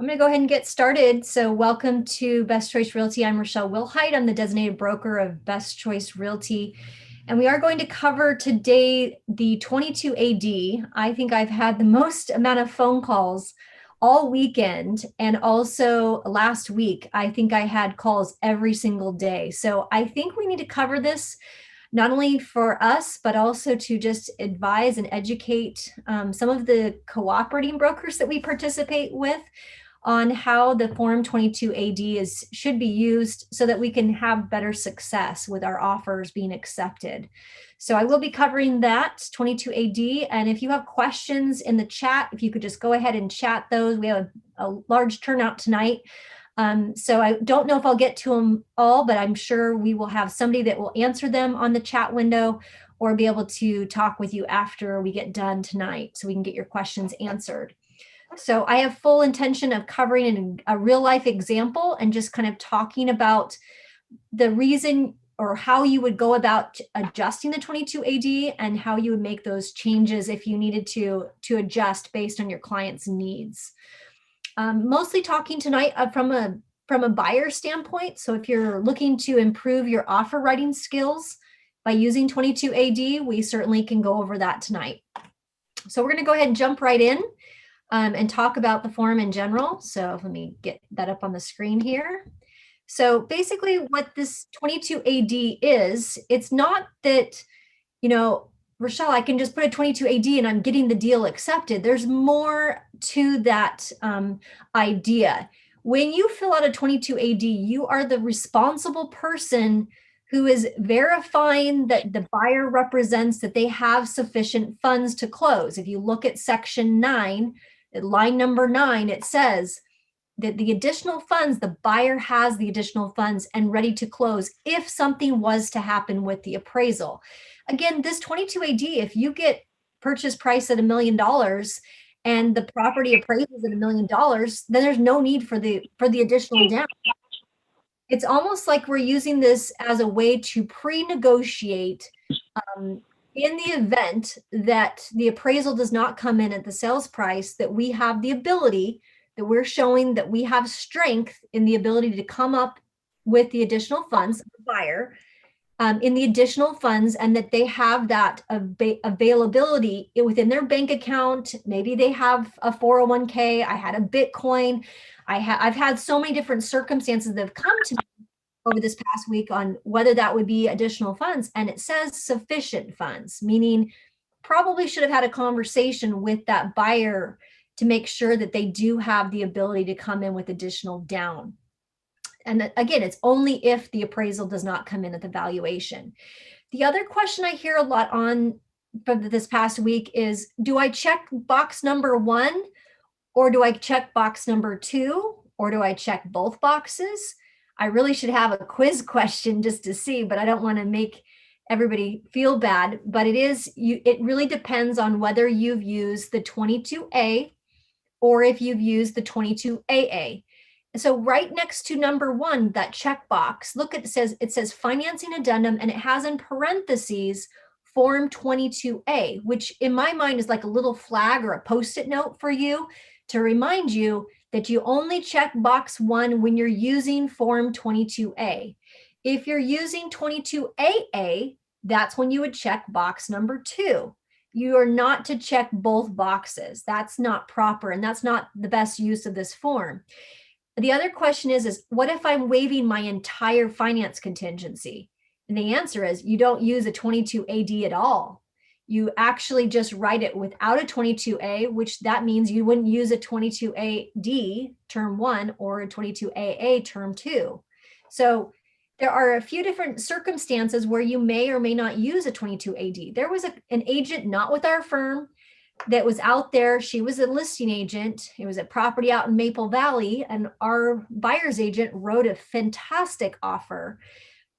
I'm going to go ahead and get started. So welcome to Best Choice Realty. I'm Rochelle Wilhite. I'm the designated broker of Best Choice Realty. And we are going to cover today the 22 AD. I think I've had the most amount of phone calls all weekend, and also last week. I think I had calls every single day. So I think we need to cover this not only for us, but also to just advise and educate some of the cooperating brokers that we participate with on how the Form 22 AD should be used so that we can have better success with our offers being accepted. So I will be covering that 22 AD. And if you have questions in the chat, if you could just go ahead and chat those. We have a large turnout tonight. So I don't know if I'll get to them all, but I'm sure we will have somebody that will answer them on the chat window or be able to talk with you after we get done tonight so we can get your questions answered. So I have full intention of covering a real life example and just kind of talking about the reason or how you would go about adjusting the 22 AD and how you would make those changes if you needed to adjust based on your client's needs. Mostly talking tonight from a buyer standpoint. So if you're looking to improve your offer writing skills by using 22 AD, we certainly can go over that tonight. So we're going to go ahead and jump right in and talk about the form in general. So let me get that up on the screen here. So basically what this 22 AD is, it's not that, Rochelle, I can just put a 22 AD and I'm getting the deal accepted. There's more to that idea. When you fill out a 22 AD, you are the responsible person who is verifying that the buyer represents that they have sufficient funds to close. If you look at section 9, line number 9, it says that the additional funds, the buyer has the additional funds and ready to close if something was to happen with the appraisal. Again, this 22 AD, if you get purchase price at $1 million and the property appraises at $1 million, then there's no need for the additional down. It's almost like we're using this as a way to pre-negotiate in the event that the appraisal does not come in at the sales price, that we have the ability, that we're showing that we have strength in the ability to come up with the additional funds, the buyer, in the additional funds, and that they have that availability within their bank account. Maybe they have a 401k. I had a Bitcoin. I've had so many different circumstances that have come to me over this past week on whether that would be additional funds. And it says sufficient funds, meaning probably should have had a conversation with that buyer to make sure that they do have the ability to come in with additional down. And again, it's only if the appraisal does not come in at the valuation. The other question I hear a lot on from this past week is, do I check box number 1 or do I check box number 2 or do I check both boxes? I really should have a quiz question just to see, but I don't want to make everybody feel bad. But it really depends on whether you've used the 22A or if you've used the 22AA. So right next to number 1, that checkbox, look, it says financing addendum, and it has in parentheses Form 22A, which in my mind is like a little flag or a Post-it note for you to remind you that you only check box 1 when you're using Form 22A. If you're using 22AA, that's when you would check box number 2. You are not to check both boxes. That's not proper, and that's not the best use of this form. The other question is what if I'm waiving my entire finance contingency? And the answer is you don't use a 22 AD at all. You actually just write it without a 22A, which that means you wouldn't use a 22 AD term 1 or a 22 AA term 2. So there are a few different circumstances where you may or may not use a 22 AD. There was an agent not with our firm that was out there. She was a listing agent. It was a property out in Maple Valley, and our buyer's agent wrote a fantastic offer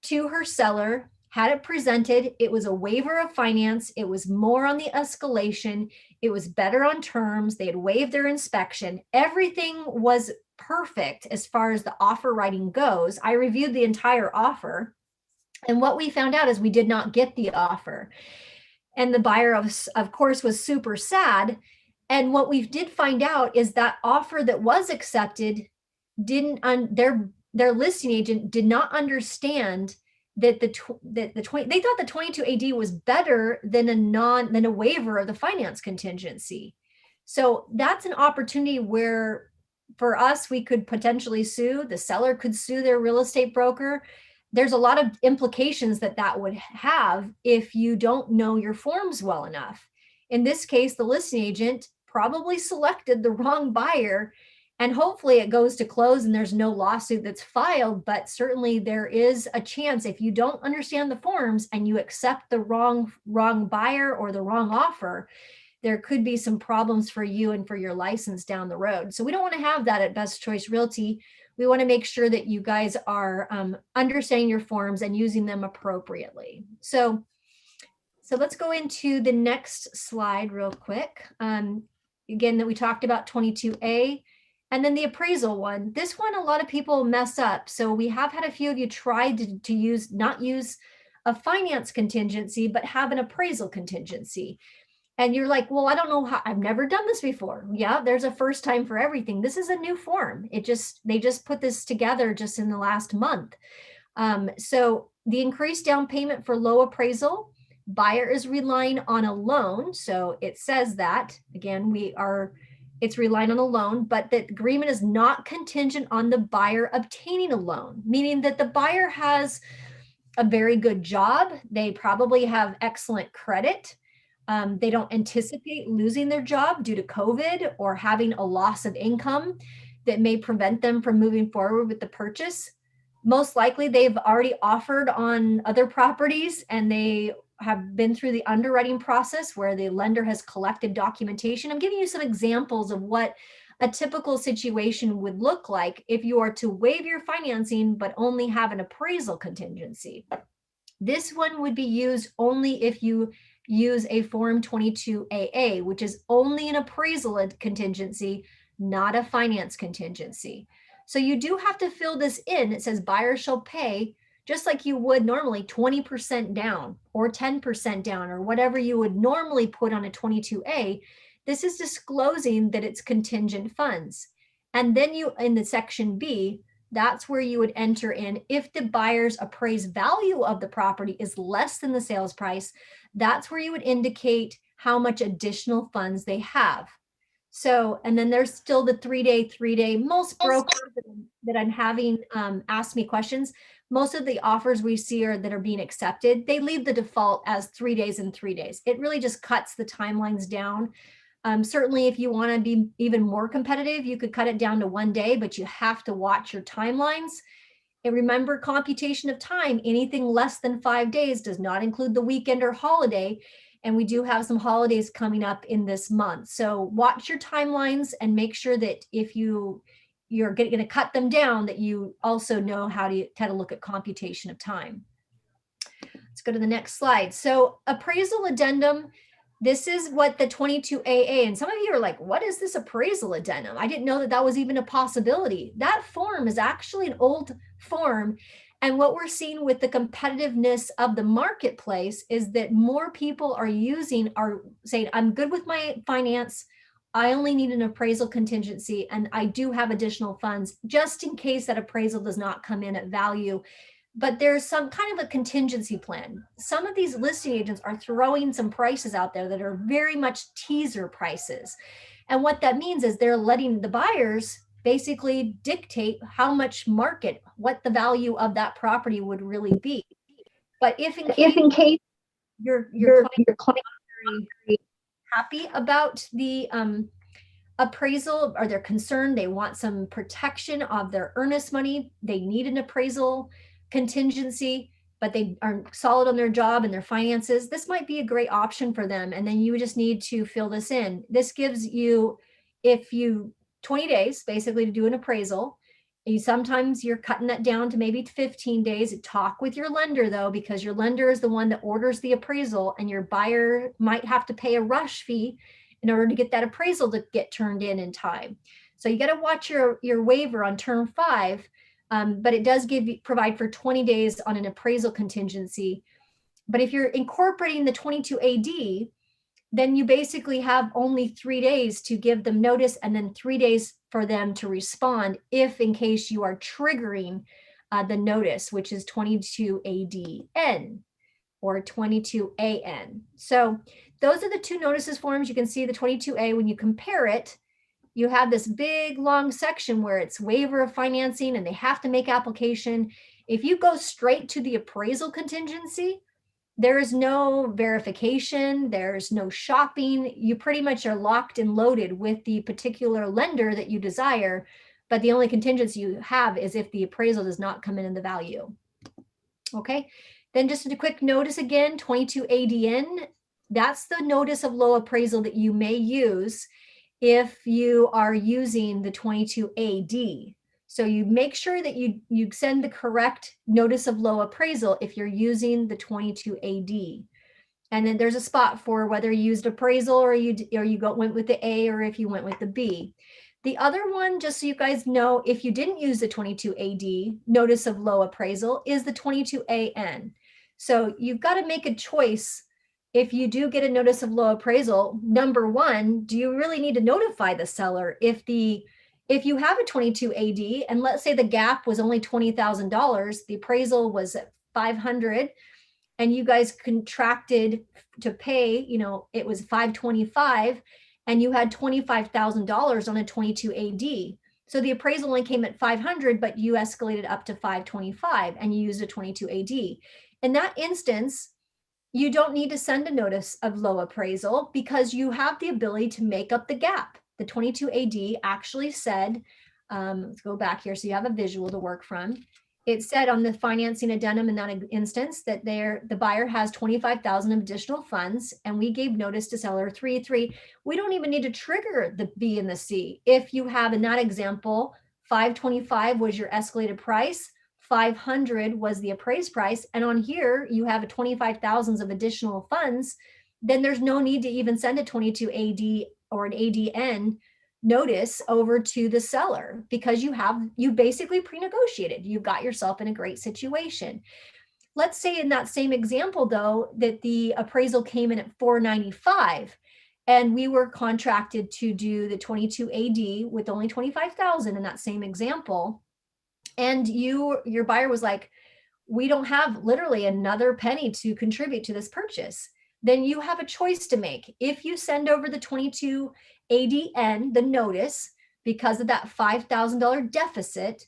to her seller, had it presented. It was a waiver of finance. It was more on the escalation. It was better on terms. They had waived their inspection. Everything was perfect as far as the offer writing goes. I reviewed the entire offer, and what we found out is we did not get the offer. And the buyer, of course, was super sad And what we did find out is that offer that was accepted didn't their listing agent did not understand that the 20 they thought the 22 AD was better than a waiver of the finance contingency. So that's an opportunity where for us we could potentially sue, the seller could sue their real estate broker. There's a lot of implications that that would have if you don't know your forms well enough. In this case, the listing agent probably selected the wrong buyer, and hopefully it goes to close and there's no lawsuit that's filed. But certainly there is a chance, if you don't understand the forms and you accept the wrong buyer or the wrong offer, there could be some problems for you and for your license down the road. So we don't want to have that at Best Choice Realty. We want to make sure that you guys are understanding your forms and using them appropriately. So let's go into the next slide real quick. Again, that we talked about 22A, and then the appraisal one. This one, a lot of people mess up. So we have had a few of you try to not use a finance contingency, but have an appraisal contingency. And you're like, well, I don't know how, I've never done this before. Yeah, there's a first time for everything. This is a new form. They just put this together just in the last month. So the increased down payment for low appraisal, buyer is relying on a loan. So it says that, again, it's relying on a loan, but the agreement is not contingent on the buyer obtaining a loan, meaning that the buyer has a very good job. They probably have excellent credit. They don't anticipate losing their job due to COVID or having a loss of income that may prevent them from moving forward with the purchase. Most likely they've already offered on other properties and they have been through the underwriting process where the lender has collected documentation. I'm giving you some examples of what a typical situation would look like if you are to waive your financing but only have an appraisal contingency. This one would be used only if you use a Form 22AA, which is only an appraisal contingency, not a finance contingency. So you do have to fill this in. It says buyer shall pay, just like you would normally, 20% down or 10% down or whatever you would normally put on a 22A. This is disclosing that it's contingent funds. And then you, in the section B, that's where you would enter in if the buyer's appraised value of the property is less than the sales price. That's where you would indicate how much additional funds they have. So, and then there's still the three-day. Most brokers that I'm having ask me questions, most of the offers we see that are being accepted, they leave the default as 3 days and 3 days. It really just cuts the timelines down. Certainly, if you want to be even more competitive, you could cut it down to 1 day, but you have to watch your timelines. And remember, computation of time, anything less than 5 days does not include the weekend or holiday. And we do have some holidays coming up in this month. So watch your timelines and make sure that if you're going to cut them down, that you also know how to look at computation of time. Let's go to the next slide. So appraisal addendum. This is what the 22AA, and some of you are like, what is this appraisal addendum? I didn't know that that was even a possibility. That form is actually an old form. And what we're seeing with the competitiveness of the marketplace is that more people are saying, I'm good with my finance. I only need an appraisal contingency, and I do have additional funds just in case that appraisal does not come in at value. But there's some kind of a contingency plan. Some of these listing agents are throwing some prices out there that are very much teaser prices. And what that means is they're letting the buyers basically dictate how much what the value of that property would really be. But if in case your client is very happy about the appraisal, or they're concerned, they want some protection of their earnest money, they need an appraisal contingency, but they aren't solid on their job and their finances, this might be a great option for them. And then you just need to fill this in. This gives you, 20 days basically to do an appraisal. Sometimes you're cutting that down to maybe 15 days. Talk with your lender though, because your lender is the one that orders the appraisal, and your buyer might have to pay a rush fee in order to get that appraisal to get turned in time. So you got to watch your waiver on term 5. But it does provide for 20 days on an appraisal contingency. But if you're incorporating the 22 AD, then you basically have only 3 days to give them notice, and then 3 days for them to respond if in case you are triggering the notice, which is 22 ADN or 22 AN. So those are the two notices forms. You can see the 22A, when you compare it, you have this big long section where it's waiver of financing and they have to make application. If you go straight to the appraisal contingency, there is no verification, there's no shopping. You pretty much are locked and loaded with the particular lender that you desire, but the only contingency you have is if the appraisal does not come in the value. Okay, then just a quick notice again, 22 ADN, that's the notice of low appraisal that you may use if you are using the 22 AD. So you make sure that you send the correct notice of low appraisal if you're using the 22 AD. And then there's a spot for whether you used appraisal or you went with the A or if you went with the B. The other one, just so you guys know, if you didn't use the 22 AD, notice of low appraisal, is the 22 AN. So you've got to make a choice. If you do get a notice of low appraisal, number one, do you really need to notify the seller if you have a 22 AD and let's say the gap was only $20,000, the appraisal was at 500 and you guys contracted to pay, it was 525 and you had $25,000 on a 22 AD. So the appraisal only came at 500, but you escalated up to 525 and you used a 22 AD. In that instance, you don't need to send a notice of low appraisal because you have the ability to make up the gap. The 22 AD actually said, let's go back here so you have a visual to work from. It said on the financing addendum in that instance that the buyer has 25,000 of additional funds, and we gave notice to seller 3-3. We don't even need to trigger the B and the C. If you have, in that example, 525 was your escalated price, 500 was the appraised price, and on here you have a 25,000 of additional funds, then there's no need to even send a 22 AD or an ADN notice over to the seller because you basically pre-negotiated. You've got yourself in a great situation. Let's say in that same example though, that the appraisal came in at 495 and we were contracted to do the 22 AD with only 25,000 in that same example. And your buyer was like, we don't have literally another penny to contribute to this purchase. Then you have a choice to make. If you send over the 22 ADN, the notice, because of that $5,000 deficit,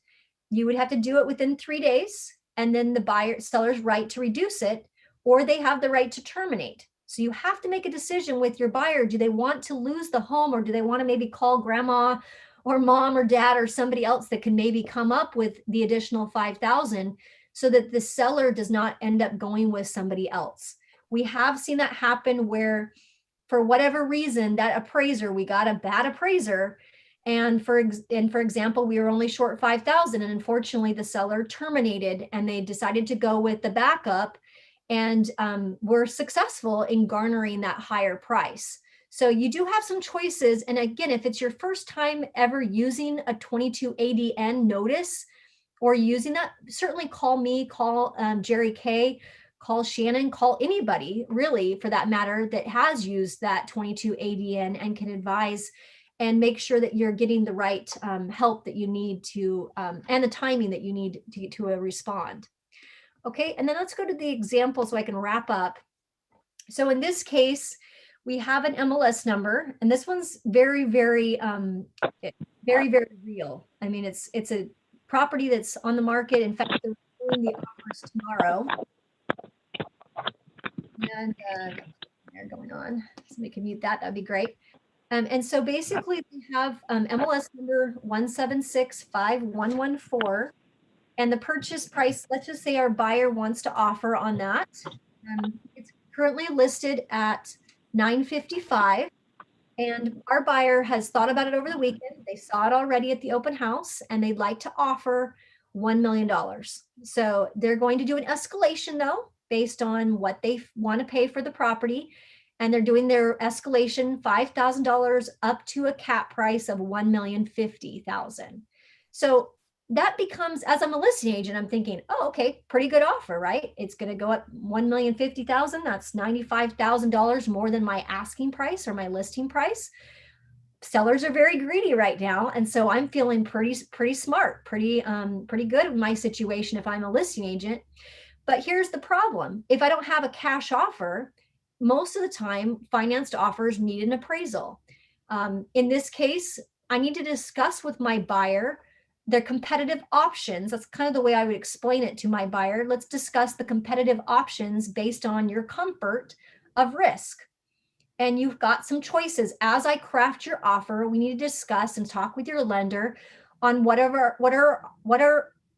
you would have to do it within 3 days, and then the seller's right to reduce it, or they have the right to terminate. So you have to make a decision with your buyer. Do they want to lose the home, or do they want to maybe call grandma or mom or dad or somebody else that can maybe come up with the additional 5,000 so that the seller does not end up going with somebody else? We have seen that happen where, for whatever reason, that appraiser, we got a bad appraiser. And for example, we were only short 5,000 and unfortunately the seller terminated and they decided to go with the backup and were successful in garnering that higher price. So you do have some choices. And again, if it's your first time ever using a 22 ADN notice or using that, certainly call me, call Jerry Kay, call Shannon, call anybody really for that matter that has used that 22 ADN and can advise and make sure that you're getting the right help that you need to, and the timing that you need to respond. Okay, and then let's go to the example so I can wrap up. So in this case, we have an MLS number, and this one's very, very, very real. I mean, it's a property that's on the market. In fact, they're doing the offers tomorrow. And they're going on. Somebody can mute that. That'd be great. And so basically we have MLS number 1765114, and the purchase price, let's just say our buyer wants to offer on that. It's currently listed at $955, and our buyer has thought about it over the weekend. They saw it already at the open house and they'd like to offer $1 million. So they're going to do an escalation though, based on what they want to pay for the property. And they're doing their escalation $5,000 up to a cap price of $1,050,000. So that becomes, as I'm a listing agent, I'm thinking, oh, okay, pretty good offer, right? It's going to go up 1,050,000. That's $95,000 more than my asking price or my listing price. Sellers are very greedy right now, and so I'm feeling pretty smart, pretty good in my situation if I'm a listing agent. But here's the problem: if I don't have a cash offer, most of the time financed offers need an appraisal. In this case, I need to discuss with my buyer their competitive options. That's kind of the way I would explain it to my buyer. Let's discuss the competitive options based on your comfort of risk. And you've got some choices. As I craft your offer, we need to discuss and talk with your lender on what are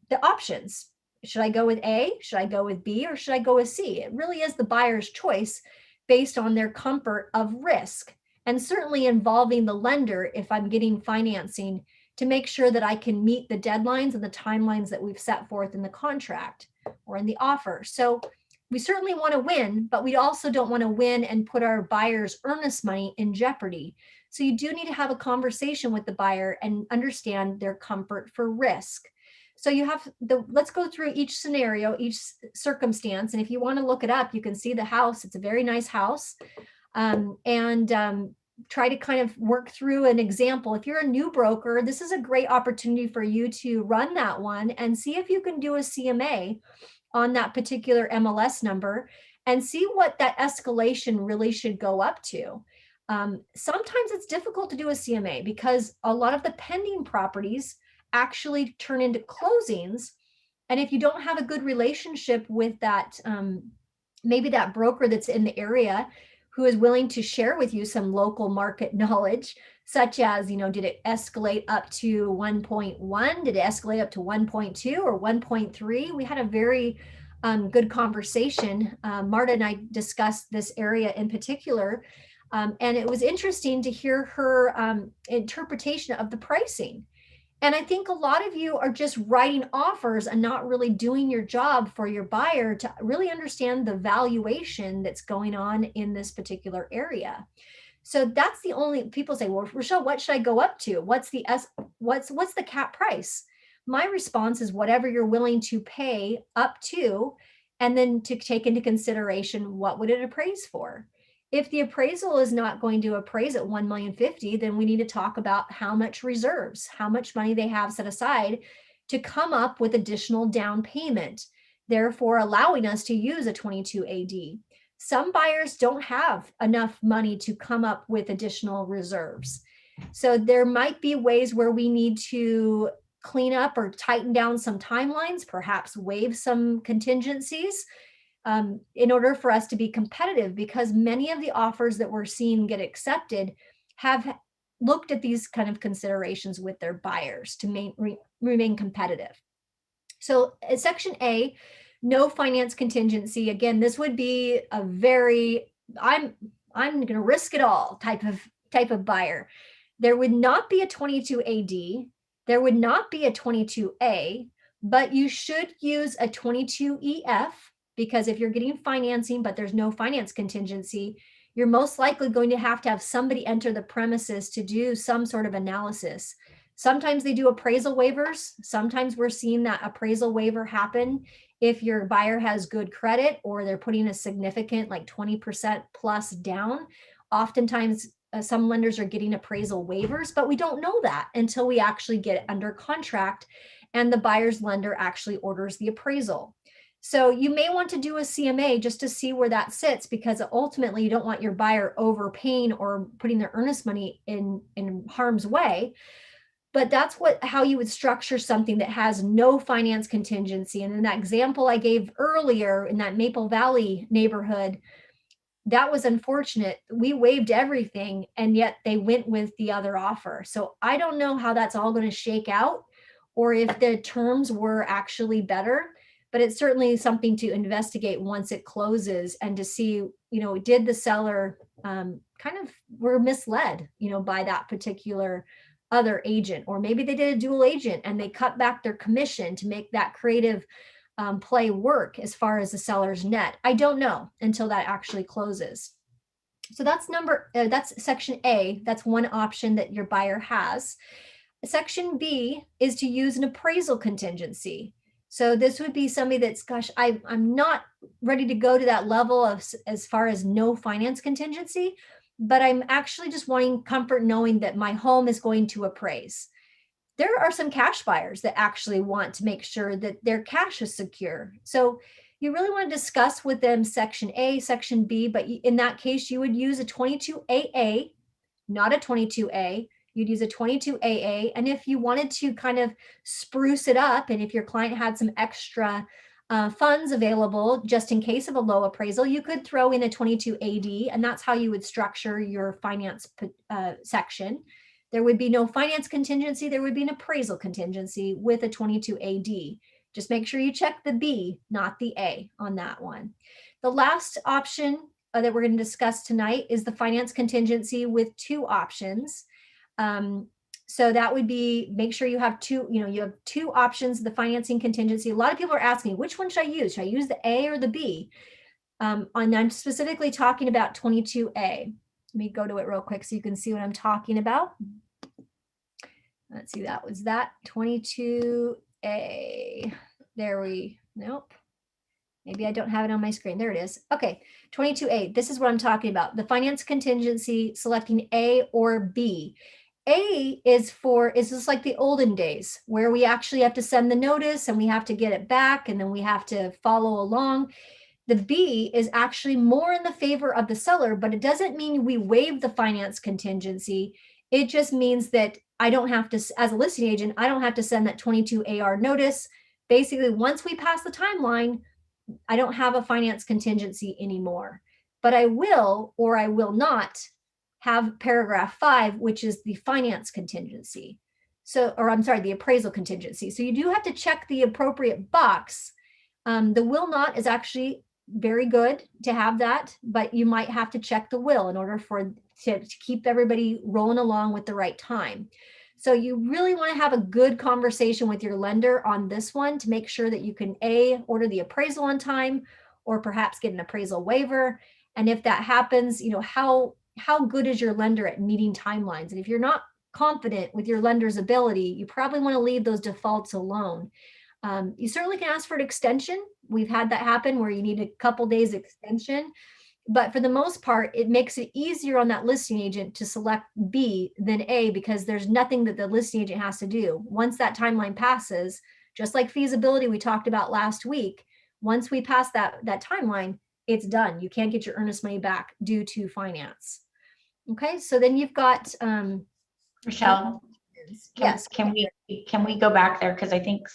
the options. Should I go with A? Should I go with B? Or should I go with C? It really is the buyer's choice based on their comfort of risk, and certainly involving the lender if I'm getting financing, to make sure that I can meet the deadlines and the timelines that we've set forth in the contract or in the offer. So we certainly want to win, but we also don't want to win and put our buyer's earnest money in jeopardy. So you do need to have a conversation with the buyer and understand their comfort for risk. So you have let's go through each scenario, each circumstance. And if you want to look it up, you can see the house. It's a very nice house. And try to kind of work through an example. If you're a new broker, this is a great opportunity for you to run that one and see if you can do a CMA on that particular MLS number and see what that escalation really should go up to. Sometimes it's difficult to do a CMA because a lot of the pending properties actually turn into closings. And if you don't have a good relationship with that, maybe that broker that's in the area who is willing to share with you some local market knowledge, such as, did it escalate up to 1.1? Did it escalate up to 1.2 or 1.3? We had a very good conversation. Marta and I discussed this area in particular, and it was interesting to hear her interpretation of the pricing. And I think a lot of you are just writing offers and not really doing your job for your buyer to really understand the valuation that's going on in this particular area. So that's the only, people say, well, Rochelle, what should I go up to? What's the cap price? My response is whatever you're willing to pay up to, and then to take into consideration what would it appraise for. If the appraisal is not going to appraise at 1,050,000, then we need to talk about how much reserves, how much money they have set aside to come up with additional down payment, therefore allowing us to use a 22 AD. Some buyers don't have enough money to come up with additional reserves. So there might be ways where we need to clean up or tighten down some timelines, perhaps waive some contingencies, in order for us to be competitive, because many of the offers that we're seeing get accepted have looked at these kind of considerations with their buyers to remain competitive. So Section A, no finance contingency. Again, this would be a very, I'm going to risk it all type of buyer. There would not be a 22 AD. There would not be a 22A, but you should use a 22 EF, because if you're getting financing, but there's no finance contingency, you're most likely going to have somebody enter the premises to do some sort of analysis. Sometimes they do appraisal waivers. Sometimes we're seeing that appraisal waiver happen if your buyer has good credit or they're putting a significant, like 20% plus down. Oftentimes, some lenders are getting appraisal waivers, but we don't know that until we actually get it under contract and the buyer's lender actually orders the appraisal. So you may want to do a CMA just to see where that sits, because ultimately you don't want your buyer overpaying or putting their earnest money in harm's way. But that's how you would structure something that has no finance contingency. And in that example I gave earlier in that Maple Valley neighborhood, that was unfortunate. We waived everything, and yet they went with the other offer. So I don't know how that's all going to shake out, or if the terms were actually better. But it's certainly something to investigate once it closes, and to see, did the seller kind of were misled, by that particular other agent, or maybe they did a dual agent and they cut back their commission to make that creative play work as far as the seller's net. I don't know until that actually closes. So that's Section A. That's one option that your buyer has. section B is to use an appraisal contingency. So this would be somebody that's, gosh, I'm not ready to go to that level of as far as no finance contingency, but I'm actually just wanting comfort knowing that my home is going to appraise. There are some cash buyers that actually want to make sure that their cash is secure. So you really want to discuss with them section A, section B, but in that case, you would use a 22AA, not a 22A. You'd use a 22AA. And if you wanted to kind of spruce it up, and if your client had some extra funds available just in case of a low appraisal, you could throw in a 22AD, and that's how you would structure your finance section. There would be no finance contingency. There would be an appraisal contingency with a 22AD. Just make sure you check the B, not the A on that one. The last option that we're going to discuss tonight is the finance contingency with two options. So that would be, make sure you have two, you have two options, the financing contingency. A lot of people are asking, which one should I use? Should I use the A or the B? And I'm specifically talking about 22A. Let me go to it real quick so you can see what I'm talking about. Let's see, that was that 22A. Nope. Maybe I don't have it on my screen. There it is. Okay, 22A. This is what I'm talking about. The finance contingency, selecting A or B. A is just like the olden days where we actually have to send the notice and we have to get it back and then we have to follow along. The B is actually more in the favor of the seller, but it doesn't mean we waive the finance contingency. It just means that I don't have to, as a listing agent, I don't have to send that 22AR notice. Basically, once we pass the timeline, I don't have a finance contingency anymore, but I will, or I will not have paragraph 5, which is the finance contingency. So, or I'm sorry, the appraisal contingency. So you do have to check the appropriate box. The will not is actually very good to have that, but you might have to check the will in order to keep everybody rolling along with the right time. So you really want to have a good conversation with your lender on this one to make sure that you can order the appraisal on time, or perhaps get an appraisal waiver. And if that happens, how good is your lender at meeting timelines? And if you're not confident with your lender's ability, you probably want to leave those defaults alone. You certainly can ask for an extension. We've had that happen where you need a couple days extension. But for the most part, it makes it easier on that listing agent to select B than A, because there's nothing that the listing agent has to do. Once that timeline passes, just like feasibility we talked about last week, once we pass that timeline, it's done. You can't get your earnest money back due to finance. Okay, so then you've got Rochelle. Yes. Can we go back there? Because I think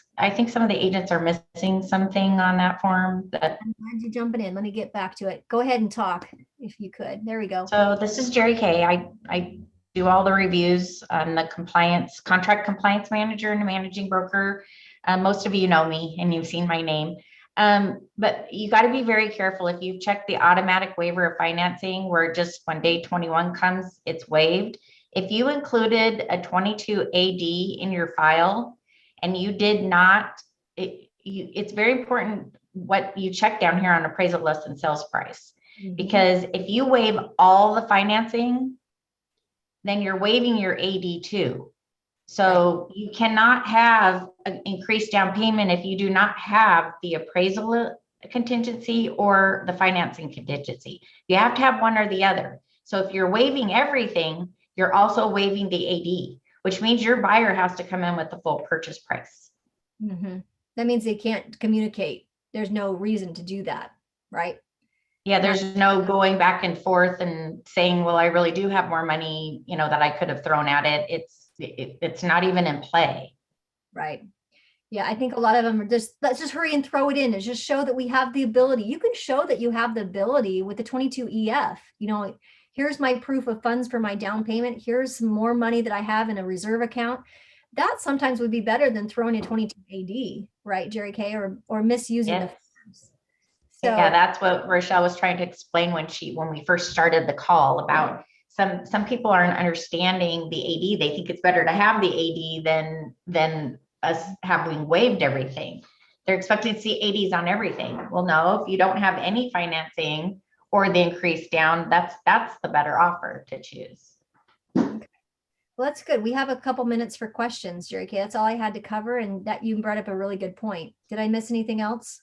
some of the agents are missing something on that form. That I'm glad you're jumping in. Let me get back to it. Go ahead and talk if you could. There we go. So this is Jerry Kay. I do all the reviews. I'm the contract compliance manager and managing broker. Most of you know me and you've seen my name. But you got to be very careful if you've checked the automatic waiver of financing, where just when day 21 comes, it's waived. If you included a 22AD in your file and you did not, it's very important what you check down here on appraisal less than sales price. Mm-hmm. Because if you waive all the financing, then you're waiving your AD too. So right. You cannot have an increased down payment if you do not have the appraisal contingency or the financing contingency. You have to have one or the other. So if you're waiving everything, you're also waiving the AD, which means your buyer has to come in with the full purchase price. Mm-hmm. That means they can't communicate. There's no reason to do that, right? Yeah, there's no going back and forth and saying, well, I really do have more money, that I could have thrown at it. It's not even in play. Right. Yeah, I think a lot of them are just, let's just hurry and throw it in and just show that we have the ability. You can show that you have the ability with the 22EF, here's my proof of funds for my down payment. Here's some more money that I have in a reserve account. That sometimes would be better than throwing a 22AD, right, Jerry Kay, or misusing yes. the funds. So, yeah, that's what Rochelle was trying to explain when we first started the call about some people aren't understanding the AD. They think it's better to have the AD than us having waived everything. They're expecting to see ADs on everything. Well, no, if you don't have any financing or the increase down, that's the better offer to choose. Okay. Well, that's good. We have a couple minutes for questions, Jerry K. That's all I had to cover, and that you brought up a really good point. Did I miss anything else?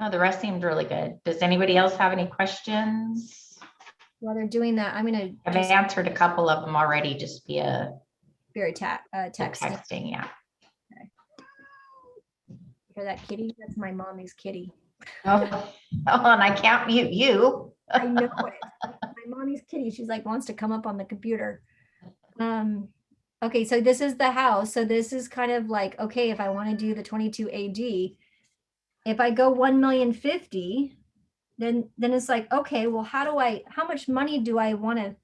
No, the rest seemed really good. Does anybody else have any questions? While they're doing that, I'm gonna I've just answered a couple of them already, just via texting. texting. Yeah. For that kitty, that's my mommy's kitty. Oh, and I can't mute you. I know it. My mommy's kitty. She's like wants to come up on the computer. Okay, so this is the house. So this is kind of like, okay, if I want to do the 22 AD, if I go 1,050,000, then it's like, okay, well, how much money do I want to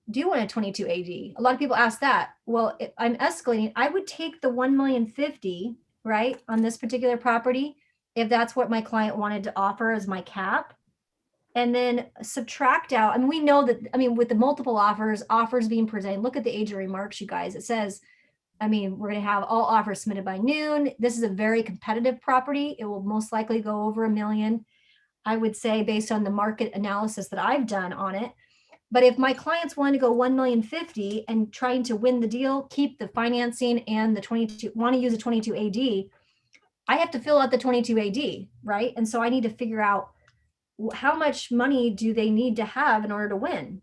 do on a 22 AD? A lot of people ask that. Well, if I'm escalating, I would take the 1,050,000, right, on this particular property, if that's what my client wanted to offer as my cap, and then subtract out. I mean, we know that, I mean, with the multiple offers being presented, look at the age of remarks, you guys. It says, I mean, we're going to have all offers submitted by noon. This is a very competitive property. It will most likely go over 1 million, I would say, based on the market analysis that I've done on it. But if my clients want to go 1,050,000 and trying to win the deal, keep the financing and the 22, want to use a 22 AD, I have to fill out the 22 AD, right? And so I need to figure out how much money do they need to have in order to win.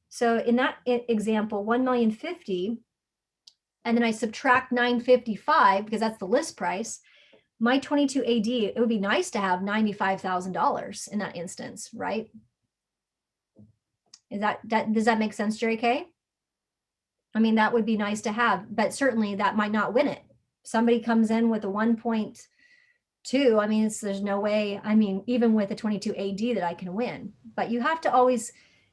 So in that example, 1,050,000, and then I subtract 955 because that's the list price. My 22 AD, it would be nice to have $95,000 in that instance, right? Is that does that make sense, Jerry K? I mean, that would be nice to have, but certainly that might not win it. Somebody comes in with a 1.2. I mean, there's no way. I mean, even with a 22 AD that I can win. But you have to always,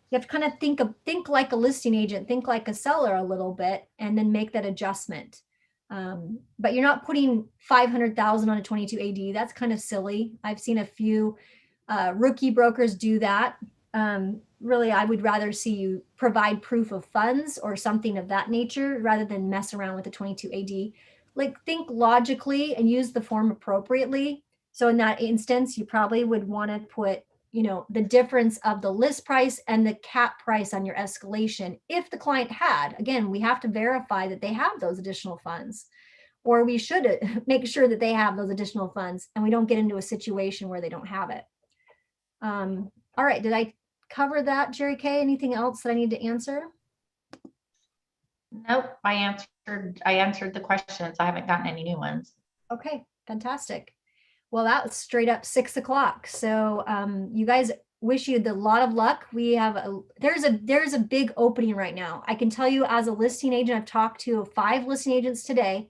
you have to kind of think like a listing agent, think like a seller a little bit, and then make that adjustment. But you're not putting 500,000 on a 22 AD. That's kind of silly. I've seen a few rookie brokers do that. Really, I would rather see you provide proof of funds or something of that nature rather than mess around with the 22 AD. Like, think logically and use the form appropriately. So in that instance, you probably would want to put, you know, the difference of the list price and the cap price on your escalation. If the client had, again, we have to verify that they have those additional funds, or we should make sure that they have those additional funds and we don't get into a situation where they don't have it. All right, did I cover that, Jerry K? Anything else that I need to answer? Nope, I answered the questions. I haven't gotten any new ones. Okay, fantastic. Well, that was straight up 6 o'clock. So you guys, wish you a lot of luck. We have there's a big opening right now. I can tell you, as a listing agent, I've talked to 5 listing agents today,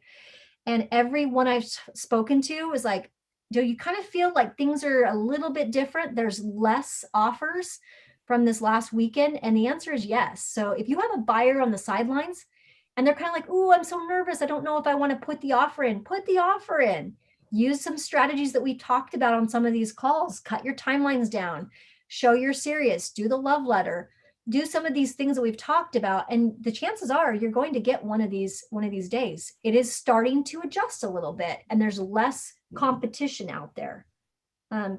and every one I've spoken to is like, do you kind of feel like things are a little bit different? There's less offers from this last weekend, and the answer is yes. So if you have a buyer on the sidelines and they're kind of like, oh, I'm so nervous, I don't know if I want to put the offer in, put the offer in. Use some strategies that we talked about on some of these calls. Cut your timelines down, show you're serious, do the love letter, do some of these things that we've talked about, and the chances are you're going to get one of these days. It is starting to adjust a little bit, and there's less competition out there.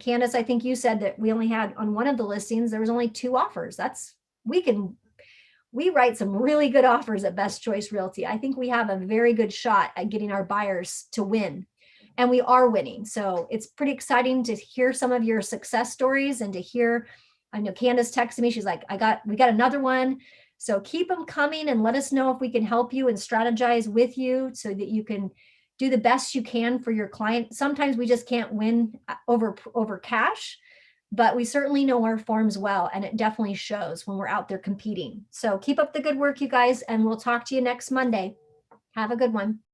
Candace, I think you said that we only had, on one of the listings, there was only 2 offers. We write some really good offers at Best Choice Realty. I think we have a very good shot at getting our buyers to win, and we are winning. So it's pretty exciting to hear some of your success stories and to hear, I know Candace texted me. She's like, we got another one. So keep them coming and let us know if we can help you and strategize with you so that you can do the best you can for your client. Sometimes we just can't win over cash, but we certainly know our forms well, and it definitely shows when we're out there competing. So keep up the good work, you guys, and we'll talk to you next Monday. Have a good one.